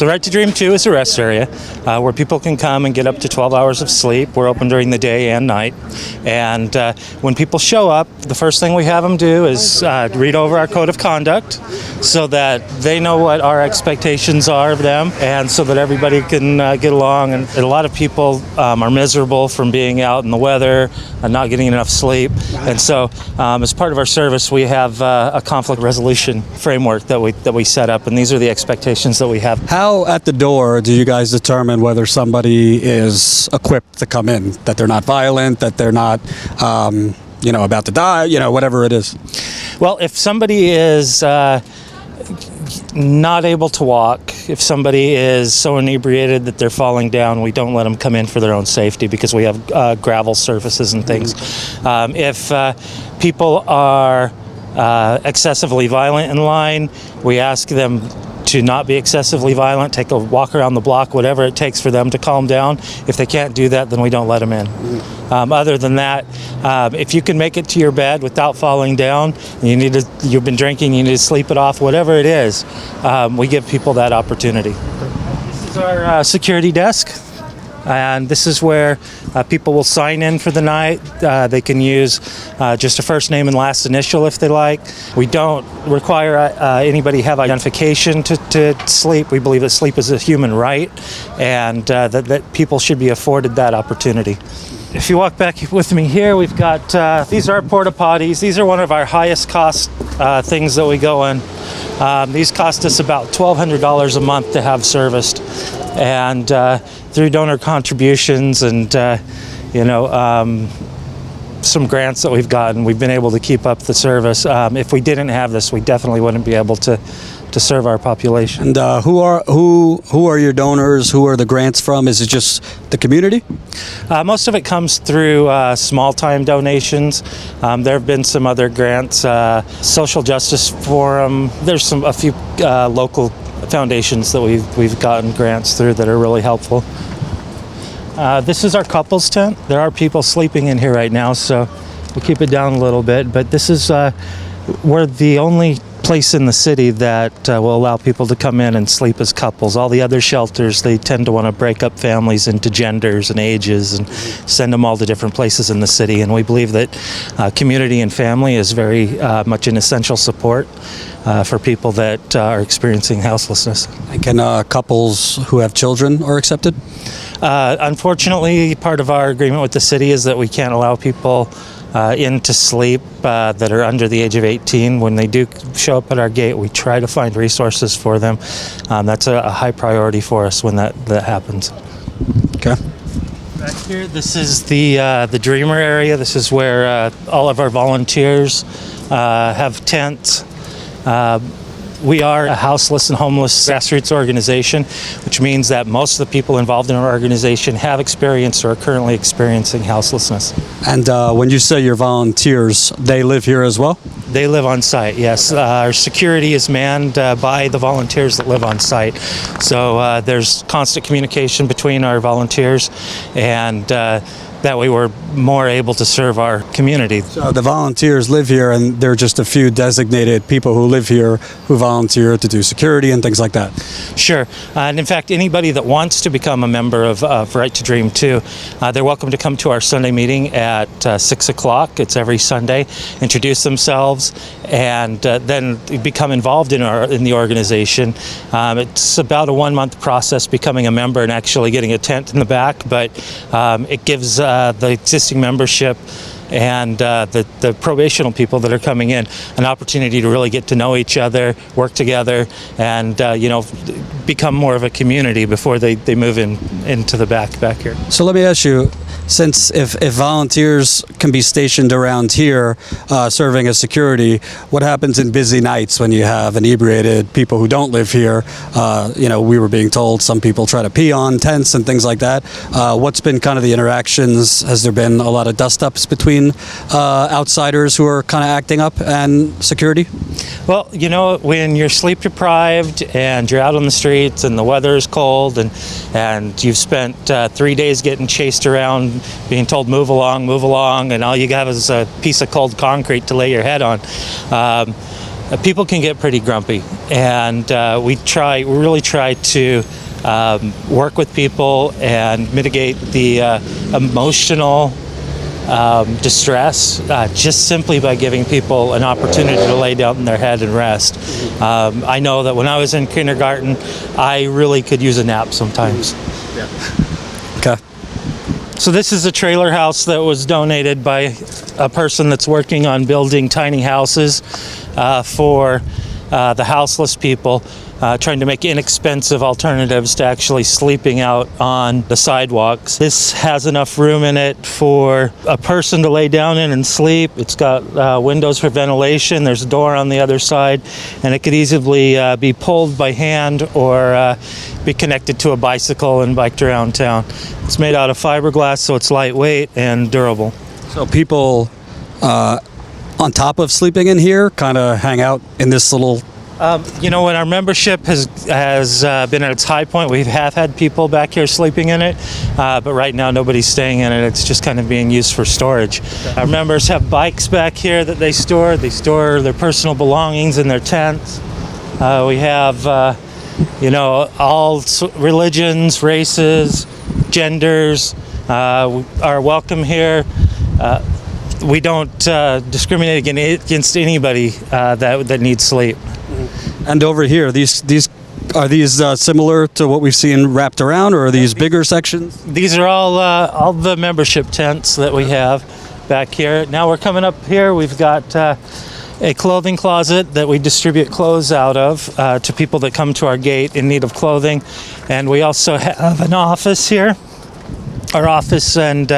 So Right to Dream 2 is a rest area where people can come and get up to 12 hours of sleep. We're open during the day and night. And when people show up, the first thing we have them do is read over our code of conduct so that they know what our expectations are of them, and so that everybody can get along. And a lot of people are miserable from being out in the weather and not getting enough sleep. And so as part of our service, we have a conflict resolution framework that we set up, and these are the expectations that we have. How at the door do you guys determine whether somebody is equipped to come in, that they're not violent, that they're not about to die, whatever it is? Well, if somebody is not able to walk, if somebody is so inebriated that they're falling down, we don't let them come in for their own safety because we have gravel surfaces and things. If people are excessively violent in line, we ask them to not be excessively violent, take a walk around the block, whatever it takes for them to calm down. If they can't do that, then we don't let them in. Other than that, if you can make it to your bed without falling down, you've been drinking, you need to sleep it off, whatever it is, we give people that opportunity. This is our security desk. And this is where people will sign in for the night. They can use just a first name and last initial if they like. We don't require anybody have identification to sleep. We believe that sleep is a human right, and that people should be afforded that opportunity. If you walk back with me here, we've got, these are our porta-potties. These are one of our highest cost things that we go in. These cost us about $1,200 a month to have serviced. And through donor contributions and, some grants that we've gotten, we've been able to keep up the service. If we didn't have this, we definitely wouldn't be able to serve our population. And who are your donors? Who are the grants from? Is it just the community? Most of it comes through small-time donations. There have been some other grants, Social Justice Forum. There's a few local foundations that we've gotten grants through that are really helpful. This is our couples tent. There are people sleeping in here right now, so we'll keep it down a little bit. But this is we're the only place in the city that will allow people to come in and sleep as couples. All the other shelters, they tend to want to break up families into genders and ages and send them all to different places in the city. And we believe that community and family is very much an essential support for people that are experiencing houselessness. And can couples who have children are accepted? Unfortunately, part of our agreement with the city is that we can't allow people in to sleep that are under the age of 18. When they do show up at our gate, we try to find resources for them. That's a high priority for us when that happens. Okay. Back here, this is the Dreamer area. This is where all of our volunteers have tents. We are a houseless and homeless grassroots organization, which means that most of the people involved in our organization have experienced or are currently experiencing houselessness. And when you say your volunteers, they live here as well? They live on site, yes. Our security is manned by the volunteers that live on site. So there's constant communication between our volunteers, and that way we're more able to serve our community. So the volunteers live here, and there are just a few designated people who live here who volunteer to do security and things like that? Sure. And in fact, anybody that wants to become a member of Right to Dream 2, they're welcome to come to our Sunday meeting at 6 o'clock. It's every Sunday. Introduce themselves and then become involved in the organization. It's about a 1-month process becoming a member and actually getting a tent in the back, but it gives the existing membership and the probational people that are coming in an opportunity to really get to know each other, work together, and become more of a community before they move into the back here. So let me ask you, since if volunteers can be stationed around here serving as security, what happens in busy nights when you have inebriated people who don't live here? We were being told some people try to pee on tents and things like that. What's been kind of the interactions? Has there been a lot of dust-ups between outsiders who are kind of acting up and security? Well, when you're sleep deprived and you're out on the streets and the weather is cold and you've spent 3 days getting chased around being told move along, and all you have is a piece of cold concrete to lay your head on. people can get pretty grumpy, and we really try to work with people and mitigate the emotional distress just simply by giving people an opportunity to lay down their head and rest. I know that when I was in kindergarten, I really could use a nap sometimes. Okay. So this is a trailer house that was donated by a person that's working on building tiny houses for the houseless people, trying to make inexpensive alternatives to actually sleeping out on the sidewalks. This has enough room in it for a person to lay down in and sleep. It's got windows for ventilation. There's a door on the other side, and it could easily be pulled by hand or be connected to a bicycle and biked around town. It's made out of fiberglass, so it's lightweight and durable. So people on top of sleeping in here kind of hang out in this little... When our membership has been at its high point, we have had people back here sleeping in it, but right now nobody's staying in it. It's just kind of being used for storage. Our members have bikes back here that they store. They store their personal belongings in their tents. We have, all religions, races, genders are welcome here. We don't discriminate against anybody that needs sleep. And over here, these are these similar to what we've seen wrapped around, or are these bigger sections? These are all the membership tents that we have back here. Now we're coming up here. We've got a clothing closet that we distribute clothes out of to people that come to our gate in need of clothing, and we also have an office here. Our office and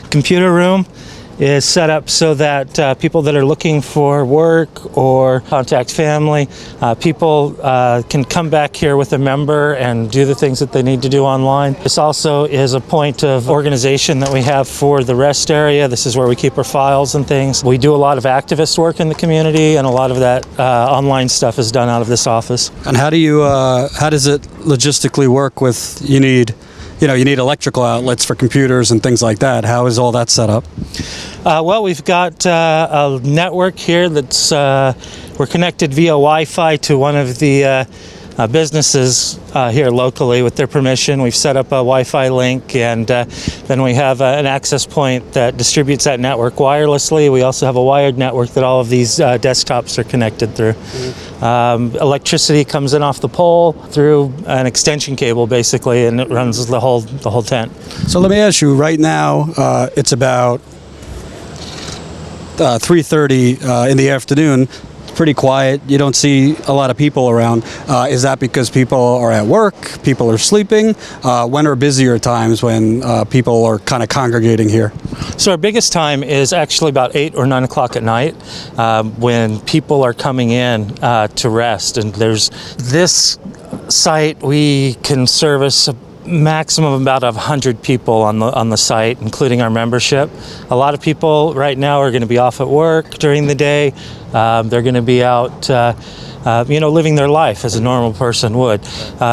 computer room is set up so that people that are looking for work or contact family, people can come back here with a member and do the things that they need to do online. This also is a point of organization that we have for the rest area. This is where we keep our files and things. We do a lot of activist work in the community, and a lot of that online stuff is done out of this office. And how does it logistically work with, you need electrical outlets for computers and things like that. How is all that set up? Well, we've got a network here that's, we're connected via Wi-Fi to one of the businesses here locally with their permission. We've set up a Wi-Fi link, and then we have an access point that distributes that network wirelessly. We also have a wired network that all of these desktops are connected through. Electricity comes in off the pole through an extension cable, basically, and it runs the whole tent. So let me ask you, right now it's about 3:30 in the afternoon. Pretty quiet. You don't see a lot of people around. Is that because people are at work? People are sleeping? When are busier times when people are kind of congregating here? So our biggest time is actually about 8 or 9 o'clock at night when people are coming in to rest. And there's this site, we can service a maximum of about 100 people on the site, including our membership. A lot of people right now are going to be off at work during the day. They're going to be out, living their life as a normal person would.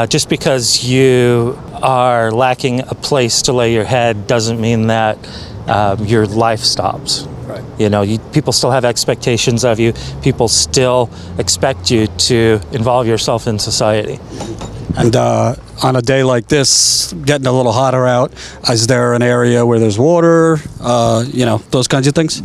Just because you are lacking a place to lay your head doesn't mean that your life stops. Right. People still have expectations of you. People still expect you to involve yourself in society. And on a day like this, getting a little hotter out, is there an area where there's water, those kinds of things?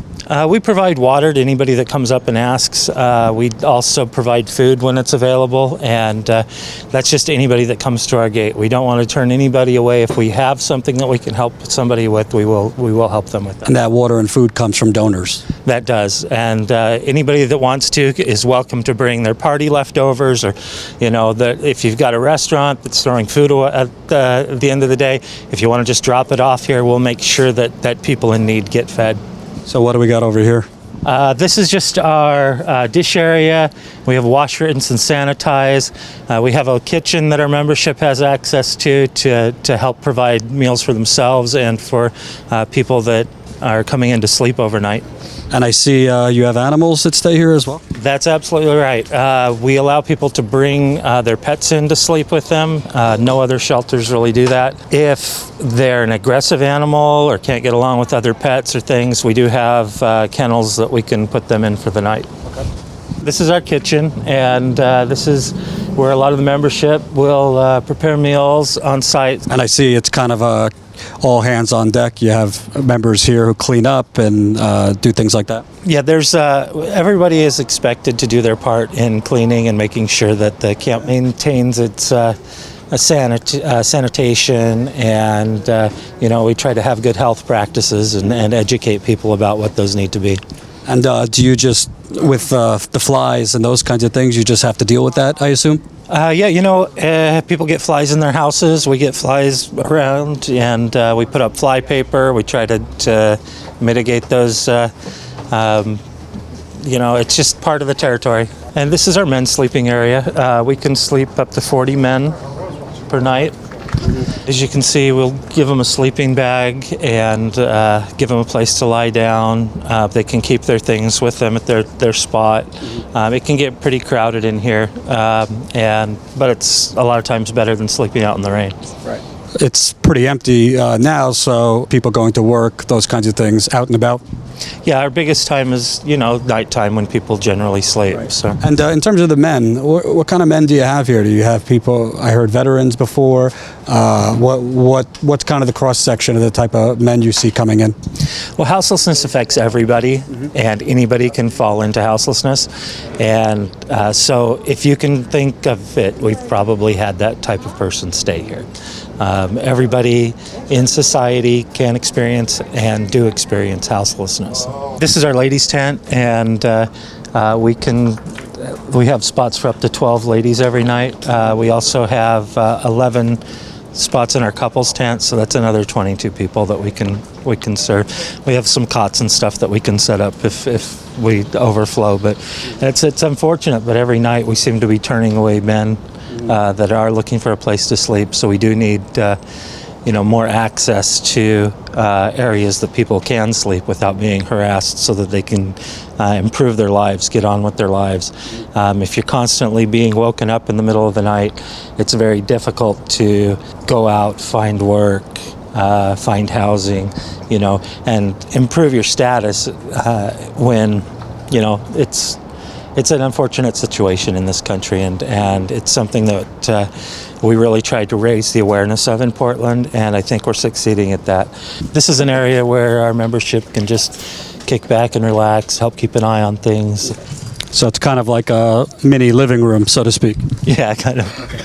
We provide water to anybody that comes up and asks. We also provide food when it's available, and that's just anybody that comes to our gate. We don't want to turn anybody away. If we have something that we can help somebody with, we will help them with that. And that water and food comes from donors? That does, and anybody that wants to is welcome to bring their party leftovers, or if you've got a restaurant that's throwing food at the end of the day, if you want to just drop it off here, we'll make sure that people in need get fed. So what do we got over here? This is just our dish area. We have wash, rinse, and sanitize. We have a kitchen that our membership has access to help provide meals for themselves and for people that are coming in to sleep overnight. And I see you have animals that stay here as well? That's absolutely right. We allow people to bring their pets in to sleep with them. No other shelters really do that. If they're an aggressive animal or can't get along with other pets or things, we do have kennels that we can put them in for the night. Okay. This is our kitchen, and this is where a lot of the membership will prepare meals on site. And I see it's kind of a all hands on deck. You have members here who clean up and do things like that. Yeah, there's everybody is expected to do their part in cleaning and making sure that the camp maintains its sanitation, and we try to have good health practices and educate people about what those need to be. And do you just, with the flies and those kinds of things, you just have to deal with that, I assume? People get flies in their houses. We get flies around, and we put up fly paper. We try to mitigate those. It's just part of the territory. And this is our men's sleeping area. We can sleep up to 40 men per night. As you can see, we'll give them a sleeping bag and give them a place to lie down. They can keep their things with them at their spot. It can get pretty crowded in here, but it's a lot of times better than sleeping out in the rain. Right. It's pretty empty now, so people going to work, those kinds of things, out and about. Yeah, our biggest time is, nighttime when people generally sleep. Right. So. And in terms of the men, what kind of men do you have here? Do you have people, I heard veterans before. What's kind of the cross-section of the type of men you see coming in? Well, houselessness affects everybody, and anybody can fall into houselessness. And so if you can think of it, we've probably had that type of person stay here. Everybody in society can experience and do experience houselessness. This is our ladies' tent, and we have spots for up to 12 ladies every night. We also have 11 spots in our couples tent, so that's another 22 people that we can serve. We have some cots and stuff that we can set up if we overflow, but it's unfortunate, but every night we seem to be turning away men that are looking for a place to sleep. So we do need more access to areas that people can sleep without being harassed, so that they can improve their lives, get on with their lives. If you're constantly being woken up in the middle of the night, it's very difficult to go out, find work, find housing, and improve your status when it's an unfortunate situation in this country, and it's something that we really tried to raise the awareness of in Portland, and I think we're succeeding at that. This is an area where our membership can just kick back and relax, help keep an eye on things. So it's kind of like a mini living room, so to speak. Yeah, kind of. Okay.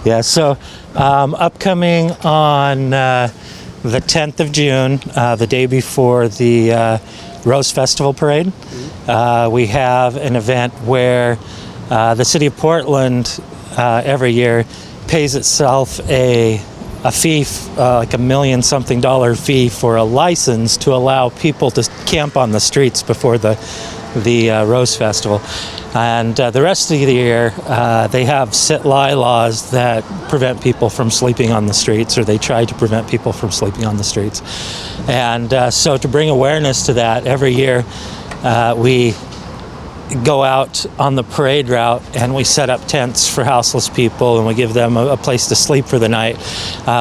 Yeah, so upcoming on the 10th of June, the day before the Rose Festival Parade, we have an event where the city of Portland every year pays itself a fee, like $1 million something fee for a license to allow people to camp on the streets before the Rose Festival. And the rest of the year, they have sit-lie laws that prevent people from sleeping on the streets, or they try to prevent people from sleeping on the streets. And so to bring awareness to that, every year we go out on the parade route and we set up tents for houseless people, and we give them a place to sleep for the night.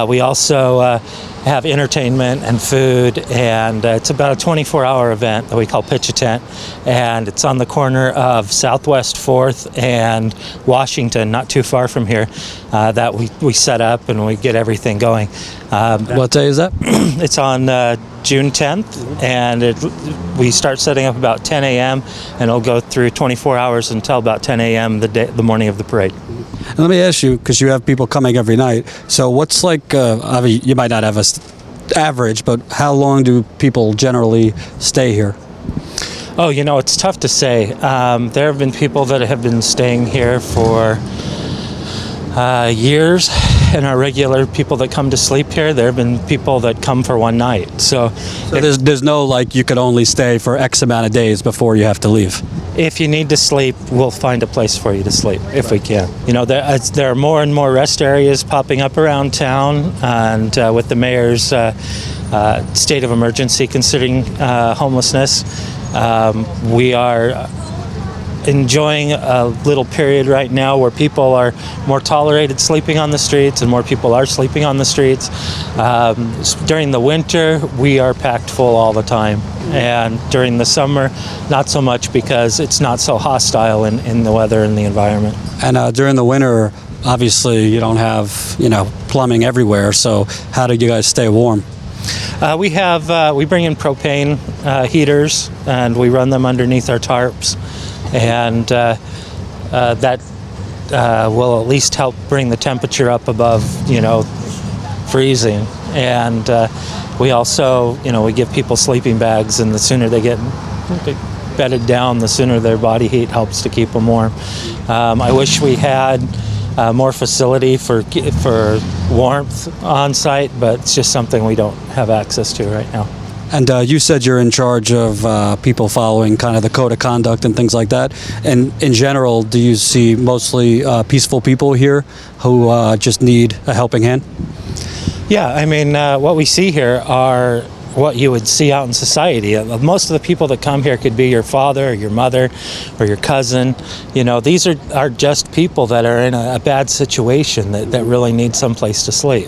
We also have entertainment and food, and it's about a 24-hour event that we call Pitch a Tent, and it's on the corner of Southwest 4th and Washington, not too far from here, that we set up and we get everything going. What day is that? It's on June 10th, and we start setting up about 10 a.m. and it'll go through 24 hours until about 10 a.m. the morning of the parade. And let me ask you, because you have people coming every night, so what's like, I mean, you might not have a average, but how long do people generally stay here? Oh, it's tough to say. There have been people that have been staying here for years, and our regular people that come to sleep here. There have been people that come for one night. So there's no, like, you could only stay for X amount of days before you have to leave. If you need to sleep, we'll find a place for you to sleep if we can. There are more and more rest areas popping up around town, and with the mayor's state of emergency considering homelessness, we are enjoying a little period right now where people are more tolerated sleeping on the streets, and more people are sleeping on the streets. During the winter, we are packed full all the time, and during the summer, not so much, because it's not so hostile in the weather and the environment. And during the winter, obviously you don't have, plumbing everywhere, so how do you guys stay warm? We bring in propane heaters, and we run them underneath our tarps, and that will at least help bring the temperature up above, freezing. And we also, we give people sleeping bags, and the sooner they get bedded down, the sooner their body heat helps to keep them warm. I wish we had more facility for warmth on site, but it's just something we don't have access to right now. And you said you're in charge of people following kind of the code of conduct and things like that. And in general, do you see mostly peaceful people here who just need a helping hand? Yeah, I mean, what we see here are what you would see out in society. Most of the people that come here could be your father or your mother or your cousin. These are just people that are in a bad situation that really need some place to sleep.